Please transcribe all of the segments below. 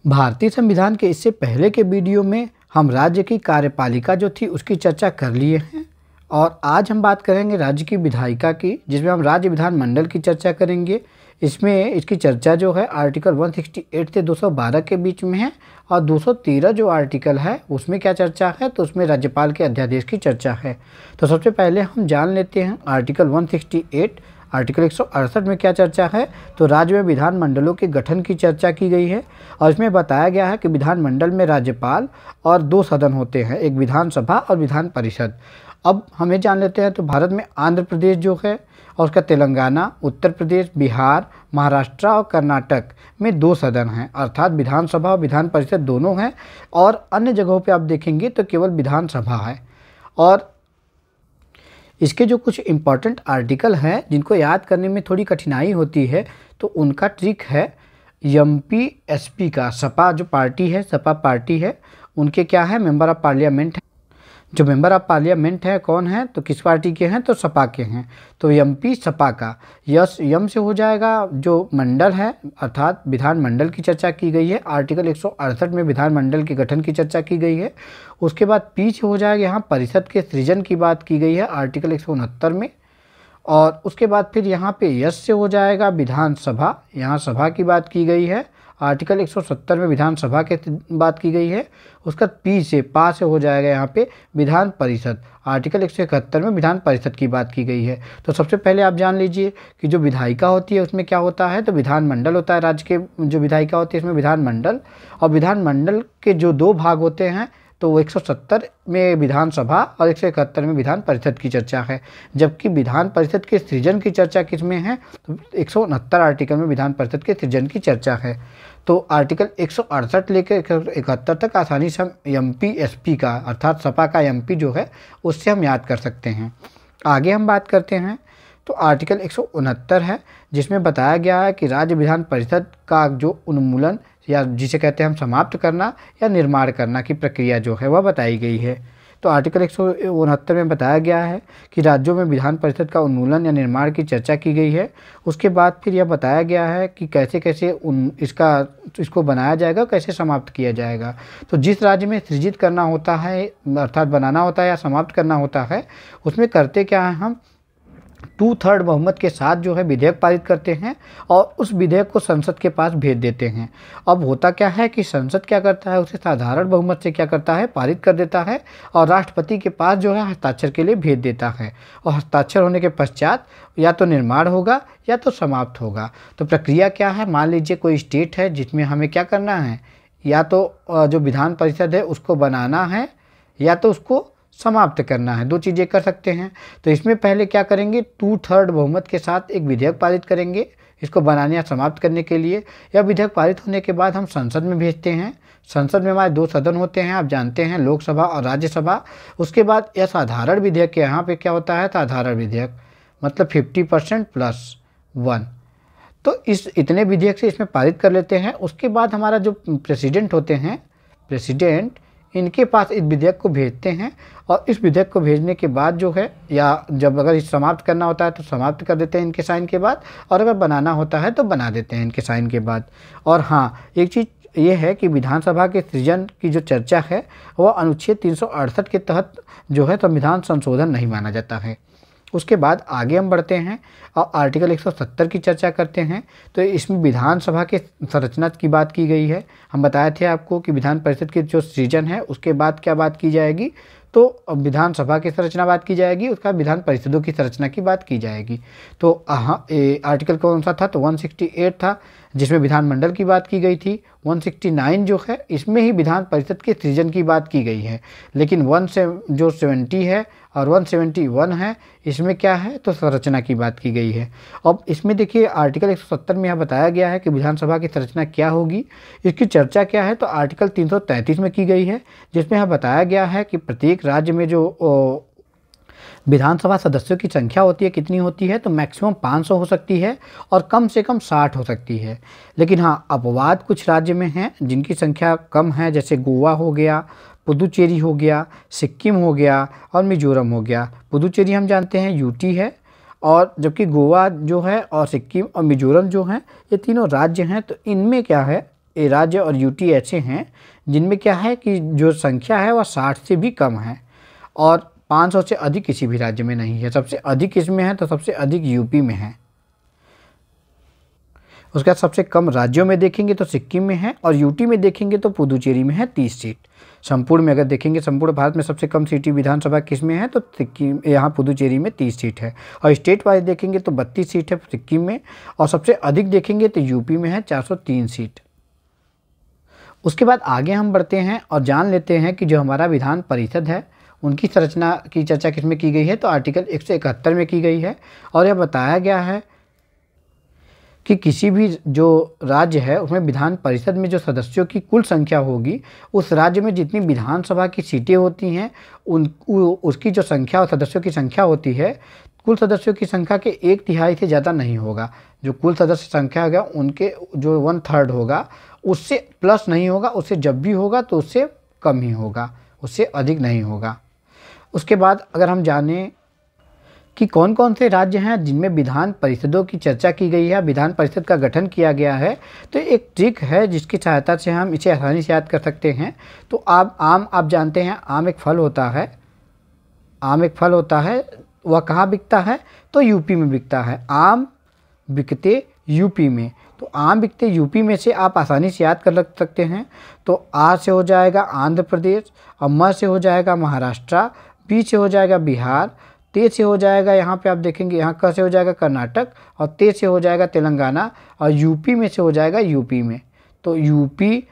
भारतीय संविधान के इससे पहले के वीडियो में हम राज्य की कार्यपालिका जो थी उसकी चर्चा कर लिए हैं और आज हम बात करेंगे राज्य की विधायिका की, जिसमें हम राज्य विधानमंडल की चर्चा करेंगे। इसमें इसकी चर्चा जो है आर्टिकल 168 से 212 के बीच में है और 213 जो आर्टिकल है उसमें क्या चर्चा है, तो उसमें राज्यपाल के अध्यादेश की चर्चा है। तो सबसे पहले हम जान लेते हैं आर्टिकल 168 आर्टिकल 168 में क्या चर्चा है। तो राज्य में विधानमंडलों के गठन की चर्चा की गई है और इसमें बताया गया है कि विधानमंडल में राज्यपाल और 2 सदन होते हैं, एक विधानसभा और विधान परिषद। अब हमें जान लेते हैं तो भारत में आंध्र प्रदेश जो है और उसका तेलंगाना, उत्तर प्रदेश, बिहार, महाराष्ट्र और कर्नाटक में 2 सदन हैं, अर्थात विधानसभा और विधान परिषद दोनों हैं। और अन्य जगहों पे आप देखेंगे तो केवल विधानसभा है। और इसके जो कुछ इम्पॉर्टेंट आर्टिकल हैं जिनको याद करने में थोड़ी कठिनाई होती है, तो उनका ट्रिक है एमपी एसपी का। सपा जो पार्टी है, सपा पार्टी है, उनके क्या है, मेंबर ऑफ पार्लियामेंट है। जो मेंबर ऑफ पार्लियामेंट है कौन है, तो किस पार्टी के हैं, तो सपा के हैं। तो एमपी सपा का यस यम से हो जाएगा। जो मंडल है अर्थात विधानमंडल की चर्चा की गई है, आर्टिकल 168 में विधानमंडल के गठन की चर्चा की गई है। उसके बाद पी से हो जाएगा, यहाँ परिषद के सृजन की बात की गई है आर्टिकल 169 में। और उसके बाद फिर यहाँ पे यस से हो जाएगा विधानसभा, यहाँ सभा की बात की गई है, आर्टिकल 170 में विधानसभा के बात की गई है। उसका पी से पा से हो जाएगा यहाँ पे विधान परिषद, आर्टिकल 171 में विधान परिषद की बात की गई है। तो सबसे पहले आप जान लीजिए कि जो विधायिका होती है उसमें क्या होता है, तो विधानमंडल होता है। राज्य के जो विधायिका होती है इसमें विधानमंडल, और विधानमंडल के जो 2 भाग होते हैं, तो वो 170 में विधानसभा और 171 में विधान परिषद की चर्चा है। जबकि विधान परिषद के सृजन की चर्चा किस में है, तो 169 आर्टिकल में विधान परिषद के सृजन की चर्चा है। तो आर्टिकल 168 लेकर 171 तक आसानी से हम एमपी एसपी का अर्थात सपा का एमपी जो है उससे हम याद कर सकते हैं। आगे हम बात करते हैं तो आर्टिकल 169 है, जिसमें बताया गया है कि राज्य विधान परिषद का जो उन्मूलन या जिसे कहते हैं हम समाप्त करना या निर्माण करना की प्रक्रिया जो है वह बताई गई है। तो आर्टिकल 169 में बताया गया है कि राज्यों में विधान परिषद का उन्मूलन या निर्माण की चर्चा की गई है। उसके बाद फिर यह बताया गया है कि कैसे कैसे इसको बनाया जाएगा, कैसे समाप्त किया जाएगा। तो जिस राज्य में सृजित करना होता है अर्थात बनाना होता है या समाप्त करना होता है, उसमें करते क्या है, हम 2/3 बहुमत के साथ जो है विधेयक पारित करते हैं और उस विधेयक को संसद के पास भेज देते हैं। अब होता क्या है कि संसद क्या करता है, उसे साधारण बहुमत से क्या करता है, पारित कर देता है और राष्ट्रपति के पास जो है हस्ताक्षर के लिए भेज देता है। और हस्ताक्षर होने के पश्चात या तो निर्माण होगा या तो समाप्त होगा। तो प्रक्रिया क्या है, मान लीजिए कोई स्टेट है जिसमें हमें क्या करना है, या तो जो विधान परिषद है उसको बनाना है या तो उसको समाप्त करना है, 2 चीज़ें कर सकते हैं। तो इसमें पहले क्या करेंगे, 2/3 बहुमत के साथ एक विधेयक पारित करेंगे इसको बनाने या समाप्त करने के लिए। यह विधेयक पारित होने के बाद हम संसद में भेजते हैं। संसद में हमारे 2 सदन होते हैं, आप जानते हैं, लोकसभा और राज्यसभा। उसके बाद यह साधारण विधेयक के यहाँ पे क्या होता है, साधारण विधेयक मतलब 50% + 1। तो इस इतने विधेयक से इसमें पारित कर लेते हैं। उसके बाद हमारा जो प्रेसिडेंट होते हैं, प्रेसिडेंट इनके पास इस विधेयक को भेजते हैं और इस विधेयक को भेजने के बाद जो है, या जब अगर इस समाप्त करना होता है तो समाप्त कर देते हैं इनके साइन के बाद, और अगर बनाना होता है तो बना देते हैं इनके साइन के बाद। और हाँ, एक चीज़ ये है कि विधानसभा के सृजन की जो चर्चा है वह अनुच्छेद 368 के तहत जो है संविधान संशोधन नहीं माना जाता है। उसके बाद आगे हम बढ़ते हैं और आर्टिकल 170 की चर्चा करते हैं। तो इसमें विधानसभा के संरचना की बात की गई है। हम बताए थे आपको कि विधान परिषद के जो सृजन है उसके बाद क्या बात की जाएगी, तो विधानसभा की संरचना बात की जाएगी, उसका विधान परिषदों की संरचना की बात की जाएगी। तो आर्टिकल कौन सा था, तो 168 था, जिसमें विधानमंडल की बात की गई थी। 169 जो है इसमें ही विधान परिषद के सृजन की बात की गई है। लेकिन 170 है और 171 है, इसमें क्या है, तो संरचना की बात की गई है। अब इसमें देखिए आर्टिकल 170 में यह बताया गया है कि विधानसभा की संरचना क्या होगी, इसकी चर्चा क्या है, तो आर्टिकल 333 में की गई है, जिसमें यह बताया गया है कि प्रत्येक राज्य में जो विधानसभा सदस्यों की संख्या होती है कितनी होती है, तो मैक्सिमम 500 हो सकती है और कम से कम 60 हो सकती है। लेकिन हाँ, अपवाद कुछ राज्य में हैं जिनकी संख्या कम है, जैसे गोवा हो गया, पुदुचेरी हो गया, सिक्किम हो गया और मिजोरम हो गया। पुदुचेरी हम जानते हैं यूटी है, और जबकि गोवा जो है और सिक्किम और मिजोरम जो हैं ये तीनों राज्य हैं। तो इनमें क्या है, राज्य और यूटी ऐसे हैं जिनमें क्या है कि जो संख्या है वह 60 से भी कम है और 500 से अधिक किसी भी राज्य में नहीं है। सबसे अधिक किसमें है तो सबसे अधिक यूपी में है। उसके बाद सबसे कम राज्यों में देखेंगे तो सिक्किम में है और यूटी में देखेंगे तो पुदुचेरी में है 30 सीट। संपूर्ण में अगर देखेंगे संपूर्ण भारत में सबसे कम सीटें विधानसभा किस में है तो सिक्किम, यहाँ पुदुचेरी में 30 सीट है। और स्टेट वाइज देखेंगे तो 32 सीट है सिक्किम में और सबसे अधिक देखेंगे तो यूपी में है 403 सीट। उसके बाद आगे हम बढ़ते हैं और जान लेते हैं कि जो हमारा विधान परिषद है उनकी संरचना की चर्चा किस में की गई है तो आर्टिकल 171 में की गई है। और यह बताया गया है कि किसी भी जो राज्य है उसमें विधान परिषद में जो सदस्यों की कुल संख्या होगी, उस राज्य में जितनी विधानसभा की सीटें होती हैं उसकी जो संख्या और सदस्यों की संख्या होती है, कुल सदस्यों की संख्या के 1/3 से ज़्यादा नहीं होगा। जो कुल सदस्य संख्या होगा उनके जो 1/3 होगा उससे प्लस नहीं होगा, उससे जब भी होगा तो उससे कम ही होगा, उससे अधिक नहीं होगा। उसके बाद अगर हम जानें कि कौन कौन से राज्य हैं जिनमें विधान परिषदों की चर्चा की गई है, विधान परिषद का गठन किया गया है, तो एक ट्रिक है जिसकी सहायता से हम इसे आसानी से याद कर सकते हैं। तो आप जानते हैं आम एक फल होता है, आम एक फल होता है, वह कहाँ बिकता है तो यूपी में बिकता है। आम बिकते यूपी में, तो आम बिकते यूपी में से आप आसानी से याद कर सकते हैं। तो आ से हो जाएगा आंध्र प्रदेश, और म से हो जाएगा महाराष्ट्र, बी से हो जाएगा बिहार, ते से हो जाएगा यहाँ पे आप देखेंगे यहाँ क से हो जाएगा कर्नाटक, और ते से हो जाएगा तेलंगाना, और यूपी में से हो जाएगा यूपी में। तो यूपी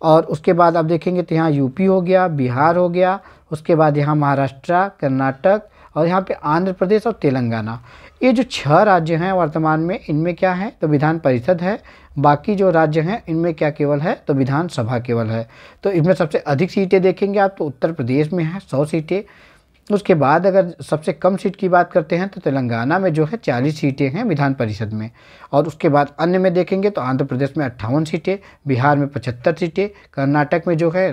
और उसके बाद आप देखेंगे तो यहाँ यूपी हो गया, बिहार हो गया, उसके बाद यहाँ महाराष्ट्र, कर्नाटक, और यहाँ पे आंध्र प्रदेश और तेलंगाना। ये जो 6 राज्य हैं वर्तमान में, इनमें क्या है तो विधान परिषद है। बाकी जो राज्य हैं इनमें क्या केवल है तो विधानसभा केवल है। तो इसमें सबसे अधिक सीटें देखेंगे आप तो उत्तर प्रदेश में है 100 सीटें। उसके बाद अगर सबसे कम सीट की बात करते हैं तो तेलंगाना में जो है 40 सीटें हैं विधान परिषद में। और उसके बाद अन्य में देखेंगे तो आंध्र प्रदेश में 58 सीटें, बिहार में 75 सीटें, कर्नाटक में जो है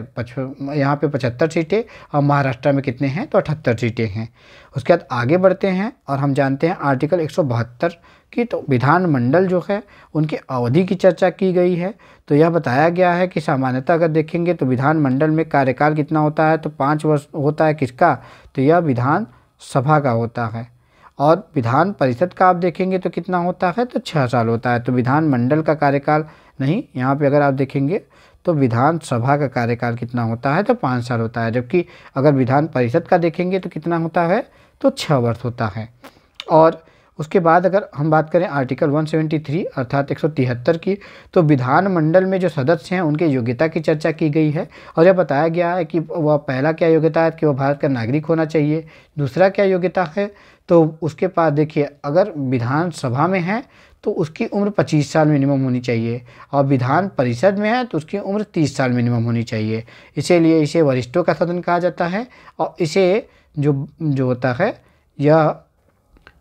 यहाँ पे 75 सीटें, और महाराष्ट्र में कितने हैं तो 78 सीटें हैं। उसके बाद आगे बढ़ते हैं और हम जानते हैं आर्टिकल 172 की, तो विधानमंडल जो है उनकी अवधि की चर्चा की गई है। तो यह बताया गया है कि सामान्यतः अगर देखेंगे तो विधानमंडल में कार्यकाल कितना होता है तो 5 वर्ष होता है। किसका तो यह विधान सभा का होता है। और विधान परिषद का आप देखेंगे तो कितना होता है तो 6 साल होता है। तो विधानमंडल का कार्यकाल नहीं, यहाँ पे अगर आप देखेंगे तो विधानसभा का कार्यकाल कितना होता है तो 5 साल होता है। जबकि अगर विधान परिषद का देखेंगे तो कितना होता है तो 6 वर्ष होता है। और उसके बाद अगर हम बात करें आर्टिकल 173 अर्थात 173 की, तो विधानमंडल में जो सदस्य हैं उनके योग्यता की चर्चा की गई है। और यह बताया गया है कि वह पहला क्या योग्यता है कि वह भारत का नागरिक होना चाहिए। दूसरा क्या योग्यता है तो उसके पास देखिए अगर विधानसभा में है तो उसकी उम्र 25 साल मिनिमम होनी चाहिए, और विधान परिषद में है तो उसकी उम्र 30 साल मिनिमम होनी चाहिए। इसीलिए इसे वरिष्ठों का सदन कहा जाता है। और इसे जो होता है यह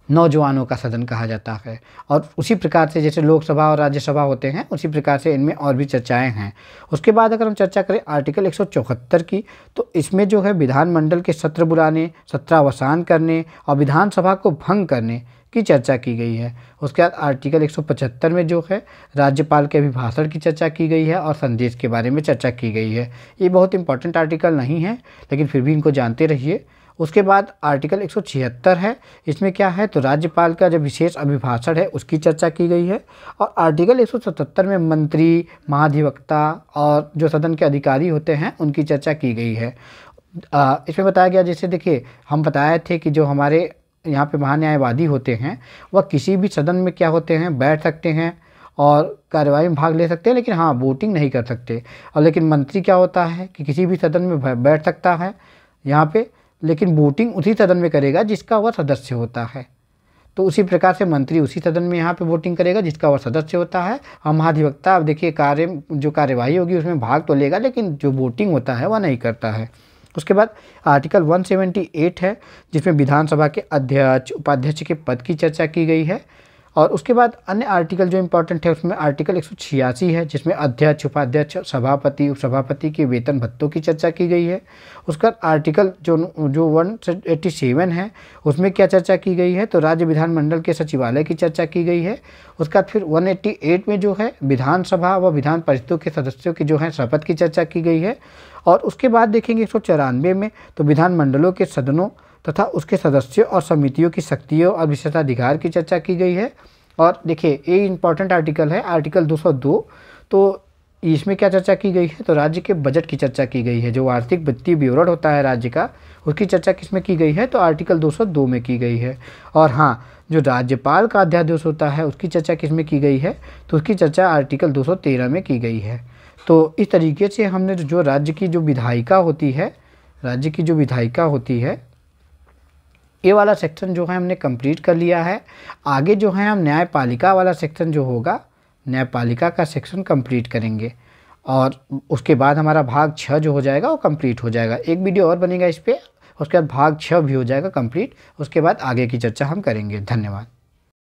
नौजवानों का सदन कहा जाता है। और उसी प्रकार से जैसे लोकसभा और राज्यसभा होते हैं उसी प्रकार से इनमें और भी चर्चाएं हैं। उसके बाद अगर हम चर्चा करें आर्टिकल 174 की, तो इसमें जो है विधानमंडल के सत्र बुलाने, सत्रावसान करने और विधानसभा को भंग करने की चर्चा की गई है। उसके बाद आर्टिकल 175 में जो है राज्यपाल के अभिभाषण की चर्चा की गई है और संदेश के बारे में चर्चा की गई है। ये बहुत इंपॉर्टेंट आर्टिकल नहीं है लेकिन फिर भी इनको जानते रहिए। उसके बाद आर्टिकल 176 है, इसमें क्या है तो राज्यपाल का जो विशेष अभिभाषण है उसकी चर्चा की गई है। और आर्टिकल 177 में मंत्री, महाधिवक्ता और जो सदन के अधिकारी होते हैं उनकी चर्चा की गई है। इसमें बताया गया, जैसे देखिए हम बताए थे कि जो हमारे यहाँ पे महान्यायवादी होते हैं वह किसी भी सदन में क्या होते हैं बैठ सकते हैं और कार्यवाही में भाग ले सकते हैं, लेकिन हाँ वोटिंग नहीं कर सकते। और लेकिन मंत्री क्या होता है कि किसी भी सदन में बैठ सकता है यहाँ पे, लेकिन वोटिंग उसी सदन में करेगा जिसका वह सदस्य होता है। तो उसी प्रकार से मंत्री उसी सदन में यहाँ पे वोटिंग करेगा जिसका वह सदस्य होता है। और महाधिवक्ता अब देखिए जो कार्यवाही होगी उसमें भाग तो लेगा लेकिन जो वोटिंग होता है वह नहीं करता है। उसके बाद आर्टिकल 178 है जिसमें विधानसभा के अध्यक्ष, उपाध्यक्ष के पद की चर्चा की गई है। और उसके बाद अन्य आर्टिकल जो इम्पोर्टेंट है उसमें आर्टिकल 186 है, जिसमें अध्यक्ष, उपाध्यक्ष, सभापति, उपसभापति के वेतन भत्तों की चर्चा की गई है। उसका आर्टिकल जो 187 है उसमें क्या चर्चा की गई है, तो राज्य विधानमंडल के सचिवालय की चर्चा की गई है। उसका फिर 188 में जो है विधानसभा व विधान परिषदों के सदस्यों की जो है शपथ की चर्चा की गई है। और उसके बाद देखेंगे 194 में तो विधानमंडलों के सदनों तथा उसके सदस्यों और समितियों की शक्तियों और विशेषाधिकार की चर्चा की गई है। और देखिए ये इंपॉर्टेंट आर्टिकल है, आर्टिकल 202, तो इसमें क्या चर्चा की गई है, तो राज्य के बजट की चर्चा की गई है। जो आर्थिक वित्तीय विवरण होता है राज्य का, उसकी चर्चा किसमें की गई है, तो आर्टिकल 202 में की गई है। और हाँ, जो राज्यपाल का अध्यादेश होता है उसकी चर्चा किसमें की गई है, तो उसकी चर्चा आर्टिकल 213 में की गई है। तो इस तरीके से हमने जो राज्य की जो विधायिका होती है, राज्य की जो विधायिका होती है, ये वाला सेक्शन जो है हमने कंप्लीट कर लिया है। आगे जो है हम न्यायपालिका वाला सेक्शन जो होगा, न्यायपालिका का सेक्शन कंप्लीट करेंगे और उसके बाद हमारा भाग 6 जो हो जाएगा वो कंप्लीट हो जाएगा। एक वीडियो और बनेगा इस पर, उसके बाद भाग 6 भी हो जाएगा कंप्लीट। उसके बाद आगे की चर्चा हम करेंगे। धन्यवाद।